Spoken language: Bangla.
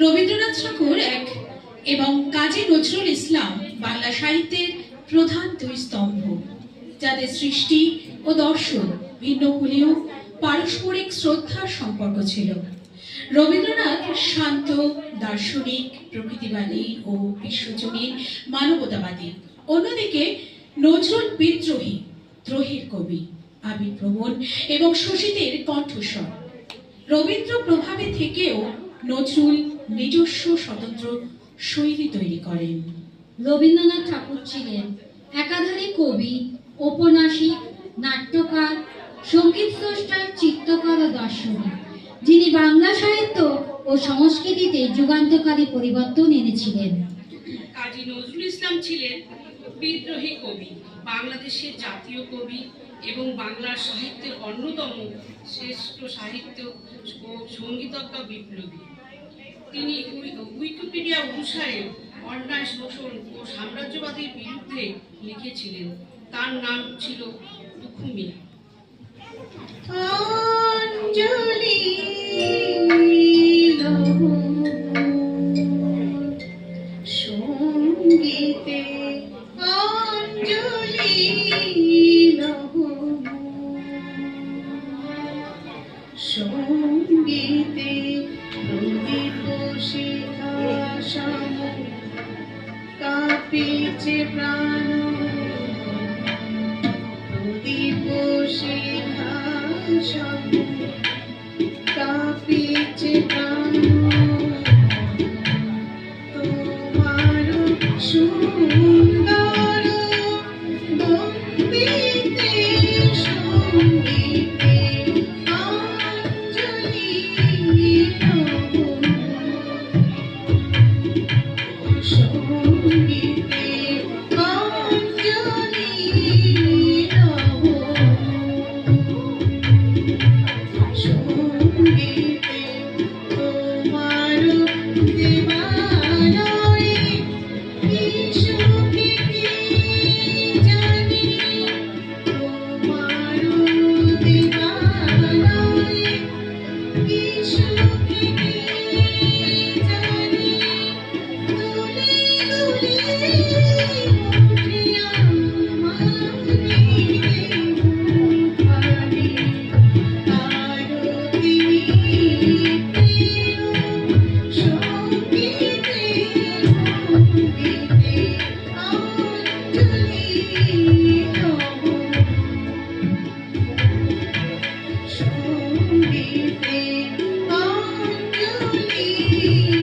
রবীন্দ্রনাথ ঠাকুর এবং কাজী নজরুল ইসলাম বাংলা সাহিত্যের প্রধান দুই স্তম্ভ, যাদের সৃষ্টি ও দর্শন ভিন্ন হলেও পারস্পরিক শ্রদ্ধার সম্পর্ক ছিল। রবীন্দ্রনাথ শান্ত, দার্শনিক, প্রকৃতিবাদী ও বিশ্বজনীন মানবতাবাদী। অন্যদিকে নজরুল বিদ্রোহী, দ্রোহের কবি, আবেগপ্রবণ এবং শোষিতের কণ্ঠস্বর। রবীন্দ্র প্রভাবে থেকেও নজরুল নিজস্ব স্বতন্ত্র শৈলী তৈরি করেন। রবীন্দ্রনাথ ঠাকুর ছিলেন একাধারে কবি, ঔপন্যাসিক, নাট্যকার, সঙ্গীত স্রষ্টা, চিত্রকর ও দার্শনিক, যিনি বাংলা সাহিত্য ও সংস্কৃতিতে যুগান্তকারী পরিবর্তন এনেছিলেন। কাজী নজরুল ইসলাম ছিলেন বিদ্রোহী কবি, বাংলাদেশের জাতীয় কবি এবং বাংলা সাহিত্যের অন্যতম শ্রেষ্ঠ সাহিত্য ও সঙ্গীতজ্ঞ বিপ্লবী। তিনি উইকিপিডিয়া অনুসারে অন্যায়, শোষণ ও সাম্রাজ্যবাদের বিরুদ্ধে লিখেছিলেন। তার নাম ছিল দুখু মিয়া। সঙ্গীতে অঞ্জলি লহো, সঙ্গীতে প্রদীপ শিখা সম, কাঁপিছে প্রাণ, প্রদীপ শিখা সম, কাঁপিছে প্রাণ।